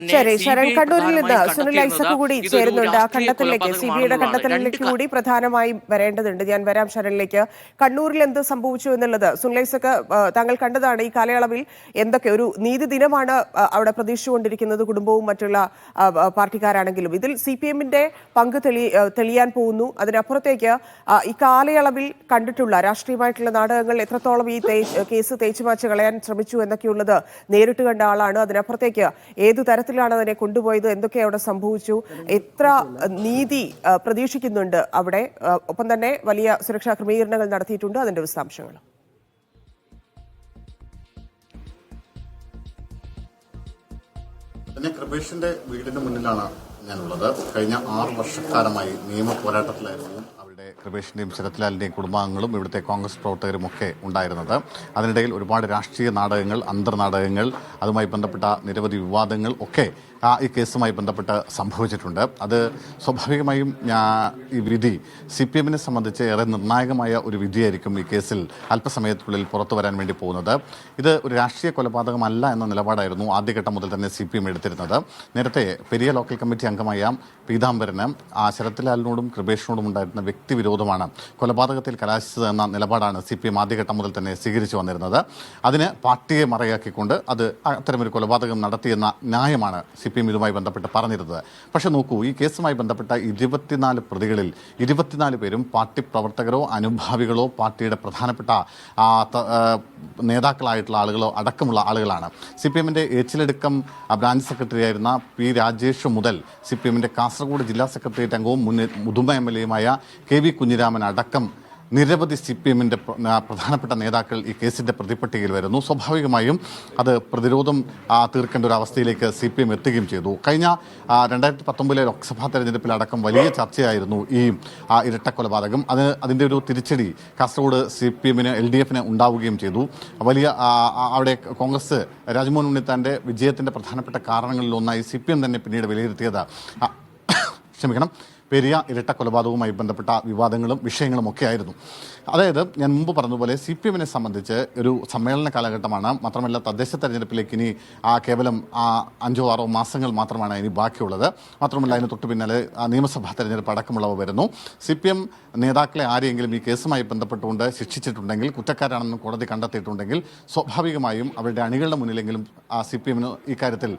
ശരി, ശരൺ കണ്ണൂരിൽ നിന്ന് പ്രധാനമായും സുനിൽ ഐസക് കൂടി ഇതൊരു ചേരുന്നുണ്ട്. ആ രാഷ്ട്രീയ കണ്ടെത്തലിലേക്ക്, സിബിഐയുടെ കണ്ടെത്തലിലേക്ക് കൂടി പ്രധാനമായും വരേണ്ടതുണ്ട്. ഞാൻ വരാം ശരണിലേക്ക്. കണ്ണൂരിൽ എന്ത് സംഭവിച്ചു എന്നുള്ളത് സുനിൽ ഐസക് താങ്കൾ കണ്ടതാണ്. ഈ കാലയളവിൽ എന്തൊക്കെ ഒരു നീതി ദിനമാണ് അവിടെ പ്രതീക്ഷിച്ചുകൊണ്ടിരിക്കുന്നത് കുടുംബവും മറ്റുള്ള പാർട്ടിക്കാരാണെങ്കിലും. ഇതിൽ CPM-ന്റെ പങ്ക് തെളിയാൻ പോകുന്നു. അതിനപ്പുറത്തേക്ക് ഈ കാലയളവിൽ കണ്ടിട്ടുള്ള രാഷ്ട്രീയമായിട്ടുള്ള നാടകങ്ങൾ എത്രത്തോളം ഈ കേസ് തേച്ചുമാച്ച് കളയാൻ ശ്രമിച്ചു എന്നൊക്കെയുള്ളത് നേരിട്ട് കണ്ട ആളാണ്. അതിനപ്പുറത്തേക്ക് ഏതു തരത്തിലാണ് അതിനെ കൊണ്ടുപോയത്, എന്തൊക്കെ അവിടെ സംഭവിച്ചു, എത്ര നീതി പ്രതീക്ഷിക്കുന്നുണ്ട് അവിടെ, ഒപ്പം തന്നെ വലിയ സുരക്ഷാ ക്രമീകരണങ്ങൾ നടത്തിയിട്ടുണ്ട്. അതിന്റെ വിശദാംശങ്ങൾ. കൃപേഷിന്റെ വീടിന് മുന്നിലാണ് ഞാനുള്ളത്. കഴിഞ്ഞ 6 വർഷക്കാലമായി നിയമ പോരാട്ടത്തിലായിരുന്നു അവിടെ കൃപേഷിന്റെയും ശരത്ലാലിന്റെയും കുടുംബാംഗങ്ങളും ഇവിടുത്തെ കോൺഗ്രസ് പ്രവർത്തകരും ഒക്കെ ഉണ്ടായിരുന്നത്. അതിനിടയിൽ ഒരുപാട് രാഷ്ട്രീയ നാടകങ്ങൾ, അന്തർനാടകങ്ങൾ, അതുമായി ബന്ധപ്പെട്ട നിരവധി വിവാദങ്ങൾ ഒക്കെ ഈ കേസുമായി ബന്ധപ്പെട്ട് സംഭവിച്ചിട്ടുണ്ട്. അത് സ്വാഭാവികമായും ഈ വിധി CPM-നെ സംബന്ധിച്ച് ഏറെ നിർണായകമായ ഒരു വിധിയായിരിക്കും ഈ കേസിൽ അല്പസമയത്തിനുള്ളിൽ പുറത്തു വരാൻ വേണ്ടി പോകുന്നത്. ഇത് ഒരു രാഷ്ട്രീയ കൊലപാതകമല്ല എന്ന നിലപാടായിരുന്നു ആദ്യഘട്ടം മുതൽ തന്നെ CPM എടുത്തിരുന്നത്. നേരത്തെ പെരിയ ലോക്കൽ കമ്മിറ്റി അംഗമായ പീതാംബരന് ശരത്ലാലിനോടും കൃപേഷിനോടും ഉണ്ടായിരുന്ന വ്യക്തിവിരോധമാണ് കൊലപാതകത്തിൽ കലാശിച്ചത് എന്ന നിലപാടാണ് CPM ആദ്യഘട്ടം മുതൽ തന്നെ സ്വീകരിച്ചു വന്നിരുന്നത്. അതിന് പാർട്ടിയെ മറയാക്കിക്കൊണ്ട് അത് അത്തരമൊരു കൊലപാതകം നടത്തിയെന്ന ന്യായമാണ് CPM ഇതുമായി ബന്ധപ്പെട്ട് പറഞ്ഞിരുന്നത്. പക്ഷെ നോക്കൂ, ഈ കേസുമായി ബന്ധപ്പെട്ട 24 പ്രതികളിൽ 24 പേരും പാർട്ടി പ്രവർത്തകരോ അനുഭാവികളോ പാർട്ടിയുടെ പ്രധാനപ്പെട്ട നേതാക്കളായിട്ടുള്ള ആളുകളോ അടക്കമുള്ള ആളുകളാണ്. CPM-ന്റെ ഏച്ചിലെടുക്കം ബ്രാഞ്ച് സെക്രട്ടറി ആയിരുന്ന P. രാജേഷ് മുതൽ CPM-ന്റെ കാസർഗോഡ് ജില്ലാ സെക്രട്ടേറിയറ്റ് അംഗവും മുൻ മുതുമ MLA-യുമായ KV കുഞ്ഞിരാമൻ അടക്കം നിരവധി CPM-ന്റെ പ്രധാനപ്പെട്ട നേതാക്കൾ ഈ കേസിന്റെ പ്രതിപട്ടികയിൽ വരുന്നു. സ്വാഭാവികമായും അത് പ്രതിരോധം തീർക്കേണ്ട ഒരു അവസ്ഥയിലേക്ക് CPM എത്തുകയും ചെയ്തു. കഴിഞ്ഞ 2019 ലോക്സഭാ തെരഞ്ഞെടുപ്പിൽ അടക്കം വലിയ ചർച്ചയായിരുന്നു ഈ ഇരട്ടക്കൊലപാതകം. അതിൻ്റെ ഒരു തിരിച്ചടി കാസർഗോഡ് CPM-ന് LDF-ന് ഉണ്ടാവുകയും ചെയ്തു. വലിയ അവിടെ കോൺഗ്രസ് രാജ്മോഹൻ ഉണ്ണിത്താൻ്റെ വിജയത്തിൻ്റെ പ്രധാനപ്പെട്ട കാരണങ്ങളിലൊന്നായി CPM തന്നെ പിന്നീട് വിലയിരുത്തിയത് പെരിയ ഇരട്ട കൊലപാതകവുമായി ബന്ധപ്പെട്ട വിവാദങ്ങളും വിഷയങ്ങളും ഒക്കെ ആയിരുന്നു. അതായത് ഞാൻ മുമ്പ് പറഞ്ഞതുപോലെ CPM-നെ സംബന്ധിച്ച് ഒരു സമ്മേളന കാലഘട്ടമാണ്. മാത്രമല്ല തദ്ദേശ തെരഞ്ഞെടുപ്പിലേക്ക് ഇനി കേവലം 5-6 മാസങ്ങൾ മാത്രമാണ് ഇനി ബാക്കിയുള്ളത്. മാത്രമല്ല അതിന് തൊട്ട് പിന്നാലെ നിയമസഭാ തെരഞ്ഞെടുപ്പ് അടക്കമുള്ളവ വരുന്നു. CPM നേതാക്കളെ ആരെങ്കിലും ഈ കേസുമായി ബന്ധപ്പെട്ടുകൊണ്ട് ശിക്ഷിച്ചിട്ടുണ്ടെങ്കിൽ, കുറ്റക്കാരാണെന്ന് കോടതി കണ്ടെത്തിയിട്ടുണ്ടെങ്കിൽ, സ്വാഭാവികമായും അവരുടെ അണികളുടെ മുന്നിലെങ്കിലും CPM-ന് ഇക്കാര്യത്തിൽ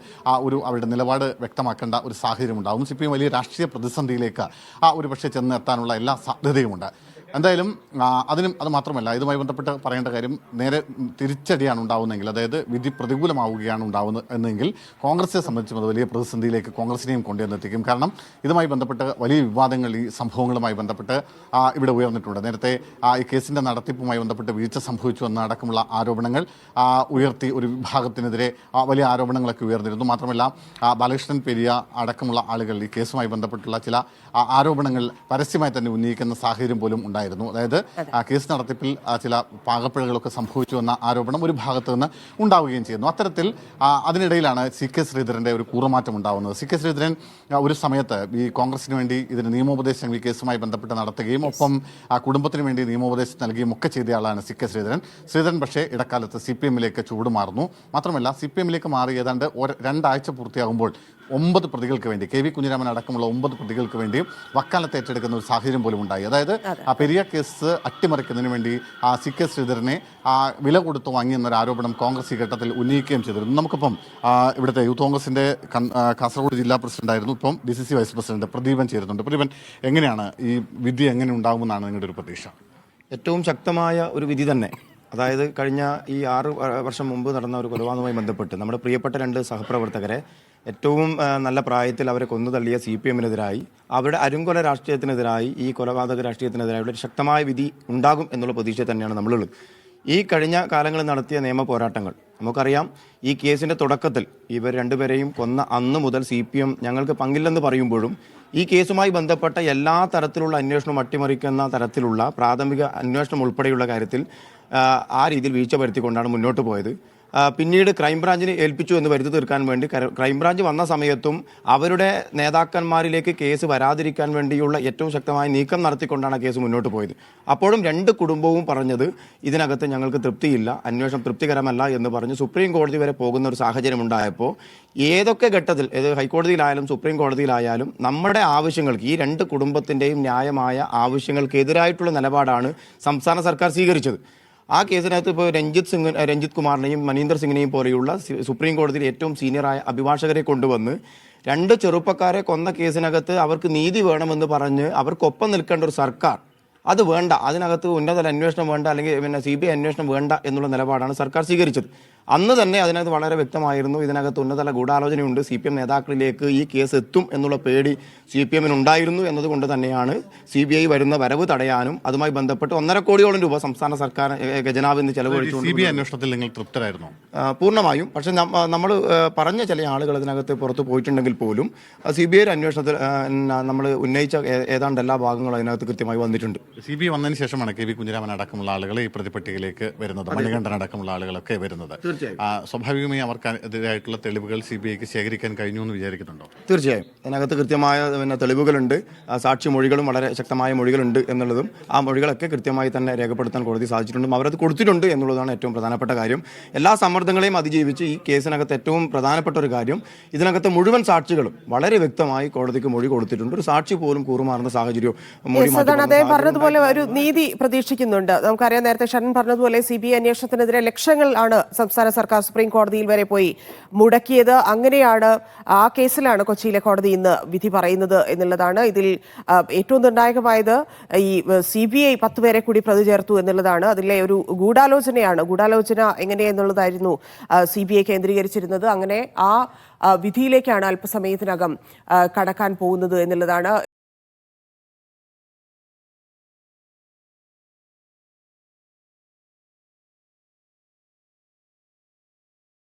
അവരുടെ നിലപാട് വ്യക്തമാക്കേണ്ട ഒരു സാഹചര്യം ഉണ്ടാകും. CPM വലിയ രാഷ്ട്രീയ പ്രതിസന്ധിയിലേക്ക് ഒരു പക്ഷേ ചെന്നെത്താനുള്ള എല്ലാ സാധ്യതയുമുണ്ട്. എന്തായാലും അത് മാത്രമല്ല, ഇതുമായി ബന്ധപ്പെട്ട് പറയേണ്ട കാര്യം, നേരെ തിരിച്ചടിയാണ് ഉണ്ടാവുന്നതെങ്കിൽ, അതായത് വിധി പ്രതികൂലമാവുകയാണ് ഉണ്ടാവുന്നത് എന്നെങ്കിൽ കോൺഗ്രസിനെ സംബന്ധിച്ചും അത് വലിയ പ്രതിസന്ധിയിലേക്ക് കോൺഗ്രസിനെയും കൊണ്ടുവന്നെത്തിക്കും. കാരണം ഇതുമായി ബന്ധപ്പെട്ട് വലിയ വിവാദങ്ങൾ ഈ സംഭവങ്ങളുമായി ബന്ധപ്പെട്ട് ഇവിടെ ഉയർന്നിട്ടുണ്ട്. നേരത്തെ ഈ കേസിൻ്റെ നടത്തിപ്പുമായി ബന്ധപ്പെട്ട് വീഴ്ച സംഭവിച്ചു എന്നടക്കമുള്ള ആരോപണങ്ങൾ ഉയർത്തി ഒരു വിഭാഗത്തിനെതിരെ വലിയ ആരോപണങ്ങളൊക്കെ ഉയർന്നിരുന്നു. മാത്രമല്ല ബാലകൃഷ്ണൻ പെരിയ അടക്കമുള്ള ആളുകൾ ഈ കേസുമായി ബന്ധപ്പെട്ടുള്ള ചില ആരോപണങ്ങൾ പരസ്യമായി തന്നെ ഉന്നയിക്കുന്ന സാഹചര്യം പോലും ഉണ്ടായിരുന്നു. അതായത് കേസ് നടത്തിപ്പിൽ ചില പാകപ്പിഴകളൊക്കെ സംഭവിച്ചു എന്ന ആരോപണം ഒരു ഭാഗത്ത് നിന്ന് ഉണ്ടാവുകയും ചെയ്യുന്നു. അത്തരത്തിൽ അതിനിടയിലാണ് CK ശ്രീധരൻ്റെ ഒരു കൂറുമാറ്റം ഉണ്ടാവുന്നത്. CK ശ്രീധരൻ ഒരു സമയത്ത് ഈ കോൺഗ്രസിന് വേണ്ടി ഇതിന് നിയമോപദേശം ഈ കേസുമായി ബന്ധപ്പെട്ട് നടത്തുകയും ഒപ്പം കുടുംബത്തിന് വേണ്ടി നിയമോപദേശം നൽകുകയും ഒക്കെ ചെയ്ത ആളാണ് CK ശ്രീധരൻ. പക്ഷേ ഇടക്കാലത്ത് CPM-ലേക്ക് ചൂടുമാറുന്നു. മാത്രമല്ല CPM-ലേക്ക് മാറി ഏതാണ്ട് 2 ആഴ്ച പൂർത്തിയാകുമ്പോൾ 9 പ്രതികൾക്ക് വേണ്ടി, KV കുഞ്ഞിരാമൻ അടക്കമുള്ള 9 പ്രതികൾക്ക് വേണ്ടി വക്കാലത്ത് ഏറ്റെടുക്കുന്ന ഒരു സാഹചര്യം പോലും ഉണ്ടായി. അതായത് പെരിയ കേസ് അട്ടിമറിക്കുന്നതിന് വേണ്ടി CK ശ്രീധരനെ വില കൊടുത്തു വാങ്ങിയെന്നൊരു ആരോപണം കോൺഗ്രസ് ഈ ഘട്ടത്തിൽ ഉന്നയിക്കുകയും ചെയ്തിരുന്നു. നമുക്കിപ്പം ഇവിടുത്തെ യൂത്ത് കോൺഗ്രസിന്റെ കാസർഗോഡ് ജില്ലാ പ്രസിഡന്റായിരുന്നു, ഇപ്പം DCC വൈസ് പ്രസിഡന്റ് പ്രദീപൻ ചേരുന്നുണ്ട്. പ്രദീപൻ, എങ്ങനെയാണ് ഈ വിധി എങ്ങനെ ഉണ്ടാകുമെന്നാണ് നിങ്ങളുടെ ഒരു പ്രതീക്ഷ? ഏറ്റവും ശക്തമായ ഒരു വിധി തന്നെ. അതായത് കഴിഞ്ഞ ഈ 6 വർഷം മുമ്പ് നടന്ന ഒരു കൊലപാതകവുമായി ബന്ധപ്പെട്ട് നമ്മുടെ പ്രിയപ്പെട്ട 2 സഹപ്രവർത്തകരെ ഏറ്റവും നല്ല പ്രായത്തിൽ അവരെ കൊന്നു തള്ളിയ CPM-നെതിരായി, അവരുടെ അരുങ്കൊല രാഷ്ട്രീയത്തിനെതിരായി, ഈ കൊലപാതക രാഷ്ട്രീയത്തിനെതിരായി ഒരു ശക്തമായ വിധി ഉണ്ടാകും എന്നുള്ള പ്രതീക്ഷ തന്നെയാണ് നമ്മളുള്ളത്. ഈ കഴിഞ്ഞ കാലങ്ങളിൽ നടത്തിയ നിയമ പോരാട്ടങ്ങൾ നമുക്കറിയാം. ഈ കേസിൻ്റെ തുടക്കത്തിൽ ഇവർ 2 പേരെയും കൊന്ന അന്ന് മുതൽ CPM ഞങ്ങൾക്ക് പങ്കില്ലെന്ന് പറയുമ്പോഴും ഈ കേസുമായി ബന്ധപ്പെട്ട എല്ലാ തരത്തിലുള്ള അന്വേഷണവും അട്ടിമറിക്കുന്ന തരത്തിലുള്ള പ്രാഥമിക അന്വേഷണം ഉൾപ്പെടെയുള്ള കാര്യത്തിൽ ആ രീതിയിൽ വീഴ്ച വരുത്തിക്കൊണ്ടാണ് മുന്നോട്ട് പോയത്. പിന്നീട് ക്രൈംബ്രാഞ്ചിന് ഏൽപ്പിച്ചു എന്ന് വരുത്തി തീർക്കാൻ വേണ്ടി ക്രൈംബ്രാഞ്ച് വന്ന സമയത്തും അവരുടെ നേതാക്കന്മാരിലേക്ക് കേസ് വരാതിരിക്കാൻ വേണ്ടിയുള്ള ഏറ്റവും ശക്തമായ നീക്കം നടത്തിക്കൊണ്ടാണ് കേസ് മുന്നോട്ട് പോയത്. അപ്പോഴും രണ്ട് കുടുംബവും പറഞ്ഞത് ഇതിനകത്ത് ഞങ്ങൾക്ക് തൃപ്തിയില്ല, അന്വേഷണം തൃപ്തികരമല്ല എന്ന് പറഞ്ഞ് സുപ്രീം കോടതി വരെ പോകുന്ന ഒരു സാഹചര്യം ഉണ്ടായപ്പോൾ ഏതൊക്കെ ഘട്ടത്തിൽ ഹൈക്കോടതിയിലായാലും സുപ്രീം കോടതിയിലായാലും നമ്മുടെ ആവശ്യങ്ങൾക്ക് ഈ രണ്ട് കുടുംബത്തിൻ്റെയും ന്യായമായ ആവശ്യങ്ങൾക്കെതിരായിട്ടുള്ള നിലപാടാണ് സംസ്ഥാന സർക്കാർ സ്വീകരിച്ചത്. ആ കേസിനകത്ത് ഇപ്പോൾ രഞ്ജിത്ത് കുമാറിനെയും മനീന്ദർ സിംഗിനെയും പോലെയുള്ള സുപ്രീം കോടതിയിൽ ഏറ്റവും സീനിയറായ അഭിഭാഷകരെ കൊണ്ടുവന്ന് രണ്ട് ചെറുപ്പക്കാരെ കൊന്ന കേസിനകത്ത് അവർക്ക് നീതി വേണമെന്ന് പറഞ്ഞ് അവർക്കൊപ്പം നിൽക്കേണ്ട ഒരു സർക്കാർ അത് വേണ്ട, അതിനകത്ത് ഉന്നതതല അന്വേഷണം വേണ്ട, അല്ലെങ്കിൽ പിന്നെ CBI അന്വേഷണം വേണ്ട എന്നുള്ള നിലപാടാണ് സർക്കാർ സ്വീകരിച്ചത്. അന്ന് തന്നെ അതിനകത്ത് വളരെ വ്യക്തമായിരുന്നു, ഇതിനകത്ത് ഉന്നതതല ഗൂഢാലോചനയുണ്ട്, CPM നേതാക്കളിലേക്ക് ഈ കേസ് എത്തും എന്നുള്ള പേടി CPM ഉണ്ടായിരുന്നു എന്നതുകൊണ്ട് തന്നെയാണ് CBI വരുന്ന വരവ് തടയാനും അതുമായി ബന്ധപ്പെട്ട് 1.5 കോടിയോളം രൂപ സംസ്ഥാന സർക്കാർ ഖജനാവിന് ചെലവഴിച്ചു. CBI അന്വേഷണത്തിൽ നിങ്ങൾ തൃപ്തരായിരുന്നോ? പൂർണ്ണമായും. പക്ഷെ നമ്മൾ പറഞ്ഞ ചില ആളുകൾ അതിനകത്ത് പുറത്ത് പോയിട്ടുണ്ടെങ്കിൽ പോലും CBI അന്വേഷണത്തിൽ നമ്മൾ ഉന്നയിച്ച ഏതാണ്ട് എല്ലാ ഭാഗങ്ങളും അതിനകത്ത് കൃത്യമായി വന്നിട്ടുണ്ട്. CBI വന്നതിന് ശേഷമാണ് KV കുഞ്ഞിരാമൻ അടക്കമുള്ള ആളുകൾ ഈ പ്രതിപട്ടികയിലേക്ക് വരുന്നത്, മണികണ്ഠൻ അടക്കമുള്ള ആളുകളൊക്കെ വരുന്നത്. സ്വാഭാവികമായി അവർക്കെതിരായിട്ടുള്ള തെളിവുകൾ CBIക്ക് ശേഖരിക്കാൻ കഴിഞ്ഞു എന്ന് വിചാരിക്കുന്നുണ്ടോ? തീർച്ചയായും അതിനകത്ത് കൃത്യമായ തെളിവുകളുണ്ട്, സാക്ഷി മൊഴികളും വളരെ ശക്തമായ മൊഴികളുണ്ട് എന്നുള്ളതും ആ മൊഴികളൊക്കെ കൃത്യമായി തന്നെ രേഖപ്പെടുത്താൻ കോടതി സാധിച്ചിട്ടുണ്ട്, അവരത് കൊടുത്തിട്ടുണ്ട് എന്നുള്ളതാണ് ഏറ്റവും പ്രധാനപ്പെട്ട കാര്യം. എല്ലാ സമ്മർദ്ദങ്ങളെയും അതിജീവിച്ച് ഈ കേസിനകത്ത് ഏറ്റവും പ്രധാനപ്പെട്ട ഒരു കാര്യം, ഇതിനകത്ത് മുഴുവൻ സാക്ഷികളും വളരെ വ്യക്തമായി കോടതിക്ക് മൊഴി കൊടുത്തിട്ടുണ്ട്. ഒരു സാക്ഷി പോലും കൂറുമാറുന്ന സാഹചര്യം അദ്ദേഹം പറഞ്ഞതുപോലെ ഒരു നീതി പ്രതീക്ഷിക്കുന്നുണ്ട്. നമുക്കറിയാം, നേരത്തെ ഷരൺ പറഞ്ഞതുപോലെ CBI അന്വേഷണത്തിനെതിരെ ലക്ഷങ്ങൾ ആണ് സംസ്ഥാന സർക്കാർ സുപ്രീം കോടതിയിൽ വരെ പോയി മുടക്കിയത്. അങ്ങനെയാണ് ആ കേസിലാണ് കൊച്ചിയിലെ കോടതി ഇന്ന് വിധി പറയുന്നത് എന്നുള്ളതാണ്. ഇതിൽ ഏറ്റവും നിർണായകമായത് ഈ CBI 10 പേരെ കൂടി പ്രതി ചേർത്തു എന്നുള്ളതാണ്. അതിലെ ഒരു ഗൂഢാലോചന എങ്ങനെയെന്നുള്ളതായിരുന്നു CBI കേന്ദ്രീകരിച്ചിരുന്നത്. അങ്ങനെ ആ വിധിയിലേക്കാണ് അല്പസമയത്തിനകം കടക്കാൻ പോകുന്നത് എന്നുള്ളതാണ്.